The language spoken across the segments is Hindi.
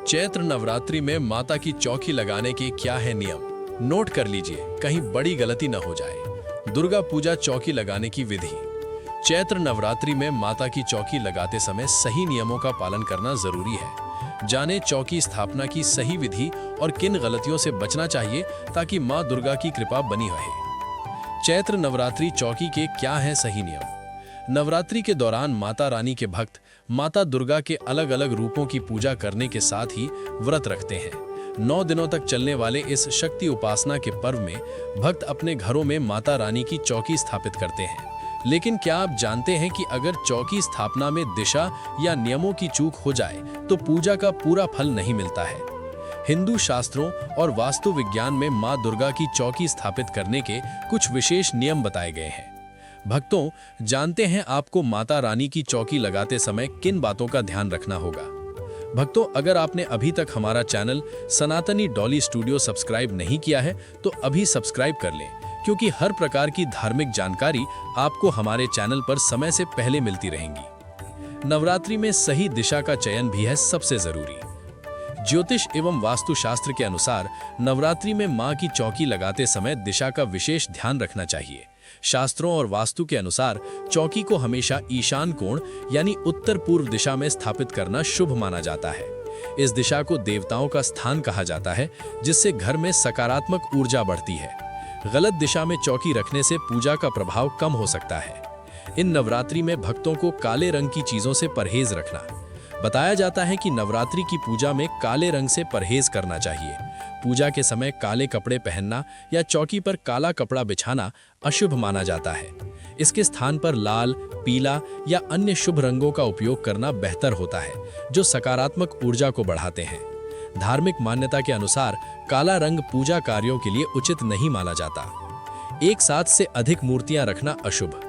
चैत्र नवरात्रि में माता की चौकी लगाने के क्या है नियम, नोट कर लीजिए, कहीं बड़ी गलती न हो जाए। दुर्गा पूजा चौकी लगाने की विधि। चैत्र नवरात्रि में माता की चौकी लगाते समय सही नियमों का पालन करना जरूरी है। जाने चौकी स्थापना की सही विधि और किन गलतियों से बचना चाहिए ताकि मां दुर्गा की कृपा बनी रहे। चैत्र नवरात्रि चौकी के क्या हैं सही नियम। नवरात्रि के दौरान माता रानी के भक्त माता दुर्गा के अलग अलग रूपों की पूजा करने के साथ ही व्रत रखते हैं। 9 दिनों तक चलने वाले इस शक्ति उपासना के पर्व में भक्त अपने घरों में माता रानी की चौकी स्थापित करते हैं। लेकिन क्या आप जानते हैं कि अगर चौकी स्थापना में दिशा या नियमों की चूक हो जाए तो पूजा का पूरा फल नहीं मिलता है। हिंदू शास्त्रों और वास्तु विज्ञान में मां दुर्गा की चौकी स्थापित करने के कुछ विशेष नियम बताए गए हैं। भक्तों, जानते हैं आपको माता रानी की चौकी लगाते समय किन बातों का ध्यान रखना होगा। भक्तों, अगर आपने अभी तक हमारा चैनल सनातनी डॉली स्टूडियो सब्सक्राइब नहीं किया है तो अभी सब्सक्राइब कर लें, क्योंकि हर प्रकार की धार्मिक जानकारी आपको हमारे चैनल पर समय से पहले मिलती रहेंगी। नवरात्रि में सही दिशा का चयन भी है सबसे जरूरी। ज्योतिष एवं वास्तुशास्त्र के अनुसार नवरात्रि में मां की चौकी लगाते समय दिशा का विशेष ध्यान रखना चाहिए। शास्त्रों और वास्तु के अनुसार चौकी को हमेशा ईशान कोण यानी उत्तर पूर्व दिशा में स्थापित करना शुभ माना जाता है। इस दिशा को देवताओं का स्थान कहा जाता है, जिससे घर में सकारात्मक ऊर्जा बढ़ती है। गलत दिशा में चौकी रखने से पूजा का प्रभाव कम हो सकता है। इन नवरात्रि में भक्तों को काले रंग की चीजों से परहेज रखना। बताया जाता है कि नवरात्रि की पूजा में काले रंग से परहेज करना चाहिए। पूजा के समय काले कपड़े पहनना या चौकी पर काला कपड़ा बिछाना अशुभ माना जाता है। इसके स्थान पर लाल, पीला या अन्य शुभ रंगों का उपयोग करना बेहतर होता है, जो सकारात्मक ऊर्जा को बढ़ाते हैं। धार्मिक मान्यता के अनुसार काला रंग पूजा कार्यों के लिए उचित नहीं माना जाता। एक साथ से अधिक मूर्तियां रखना अशुभ।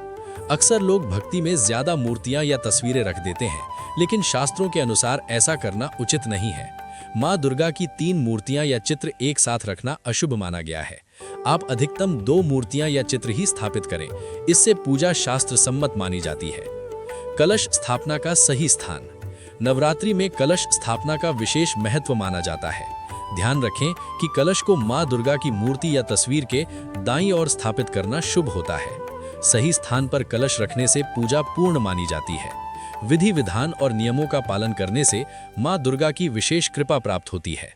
अक्सर लोग भक्ति में ज्यादा मूर्तियां या तस्वीरें रख देते हैं, लेकिन शास्त्रों के अनुसार ऐसा करना उचित नहीं है। मां दुर्गा की 3 मूर्तियां या चित्र एक साथ रखना अशुभ माना गया है। आप अधिकतम 2 मूर्तियां या चित्र ही स्थापित करें, इससे पूजा शास्त्र सम्मत मानी जाती है। कलश स्थापना का सही स्थान। नवरात्रि में कलश स्थापना का विशेष महत्व माना जाता है। ध्यान रखें कि कलश को मां दुर्गा की मूर्ति या तस्वीर के दाईं ओर स्थापित करना शुभ होता है। सही स्थान पर कलश रखने से पूजा पूर्ण मानी जाती है। विधि विधान और नियमों का पालन करने से मां दुर्गा की विशेष कृपा प्राप्त होती है।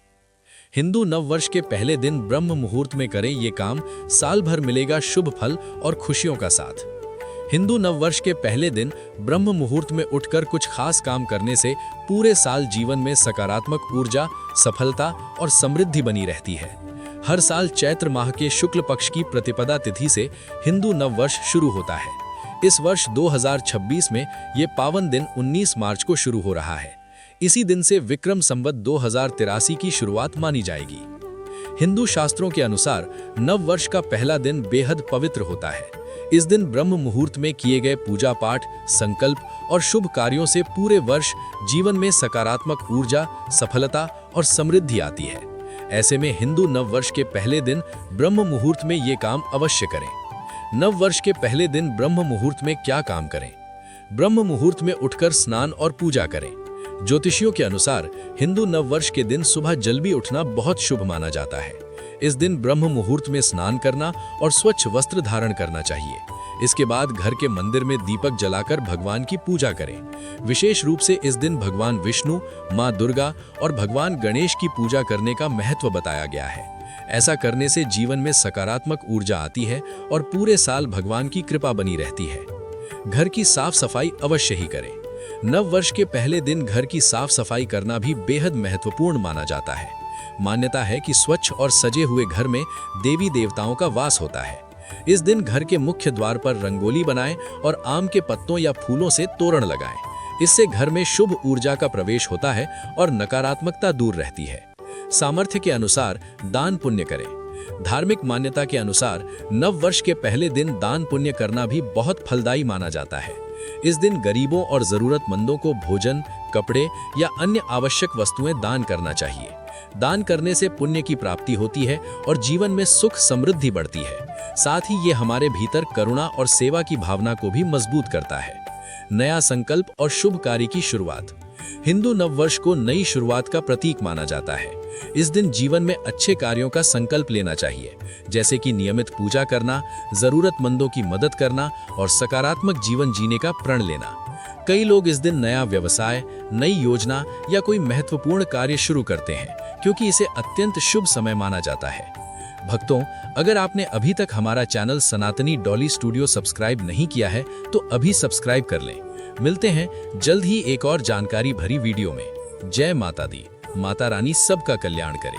हिंदू नववर्ष के पहले दिन ब्रह्म मुहूर्त में करें ये काम, साल भर मिलेगा शुभ फल और खुशियों का साथ। हिंदू नववर्ष के पहले दिन ब्रह्म मुहूर्त में उठकर कुछ खास काम करने से पूरे साल जीवन में सकारात्मक ऊर्जा, सफलता और समृद्धि बनी रहती है। हर साल चैत्र माह के शुक्ल पक्ष की प्रतिपदा तिथि से हिंदू नववर्ष शुरू होता है। इस वर्ष 2026 में ये पावन दिन 19 मार्च को शुरू हो रहा है। इसी दिन से विक्रम संवत 2083 की शुरुआत मानी जाएगी। हिंदू शास्त्रों के अनुसार नव वर्ष का पहला दिन बेहद पवित्र होता है। इस दिन ब्रह्म मुहूर्त में किए गए पूजा पाठ, संकल्प और शुभ कार्यों से पूरे वर्ष जीवन में सकारात्मक ऊर्जा, सफलता और समृद्धि आती है। ऐसे में हिंदू नव वर्ष के पहले दिन ब्रह्म मुहूर्त में ये काम अवश्य करें। नव वर्ष के पहले दिन ब्रह्म मुहूर्त में क्या काम करें? ब्रह्म मुहूर्त में उठकर स्नान और पूजा करें। ज्योतिषियों के अनुसार हिंदू नव वर्ष के दिन सुबह जल्दी उठना बहुत शुभ माना जाता है। इस दिन ब्रह्म मुहूर्त में स्नान करना और स्वच्छ वस्त्र धारण करना चाहिए। इसके बाद घर के मंदिर में दीपक जलाकर भगवान की पूजा करें। विशेष रूप से इस दिन भगवान विष्णु, मां दुर्गा और भगवान गणेश की पूजा करने का महत्व बताया गया है। ऐसा करने से जीवन में सकारात्मक ऊर्जा आती है और पूरे साल भगवान की कृपा बनी रहती है। घर की साफ सफाई अवश्य ही करें। नव वर्ष के पहले दिन घर की साफ सफाई करना भी बेहद महत्वपूर्ण माना जाता है। मान्यता है कि स्वच्छ और सजे हुए घर में देवी देवताओं का वास होता है। इस दिन घर के मुख्य द्वार पर रंगोली बनाएं और आम के पत्तों या फूलों से तोरण लगाएं। इससे घर में शुभ ऊर्जा का प्रवेश होता है और नकारात्मकता दूर रहती है। सामर्थ्य के अनुसार दान पुण्य करें। धार्मिक मान्यता के अनुसार नव वर्ष के पहले दिन दान पुण्य करना भी बहुत फलदायी माना जाता है। इस दिन गरीबों और जरूरतमंदों को भोजन, कपड़े या अन्य आवश्यक वस्तुएं दान करना चाहिए। दान करने से पुण्य की प्राप्ति होती है और जीवन में सुख समृद्धि बढ़ती है। साथ ही ये हमारे भीतर करुणा और सेवा की भावना को भी मजबूत करता है। नया संकल्प और शुभ कार्य की शुरुआत। हिंदू नववर्ष को नई शुरुआत का प्रतीक माना जाता है। इस दिन जीवन में अच्छे कार्यों का संकल्प लेना चाहिए, जैसे कि नियमित पूजा करना, जरूरतमंदों की मदद करना और सकारात्मक जीवन जीने का प्रण लेना। कई लोग इस दिन नया व्यवसाय, नई योजना या कोई महत्वपूर्ण कार्य शुरू करते हैं, क्योंकि इसे अत्यंत शुभ समय माना जाता है। भक्तों, अगर आपने अभी तक हमारा चैनल सनातनी डॉली स्टूडियो सब्सक्राइब नहीं किया है तो अभी सब्सक्राइब कर लें। मिलते हैं जल्द ही एक और जानकारी भरी वीडियो में। जय माता दी। माता रानी सबका कल्याण करे।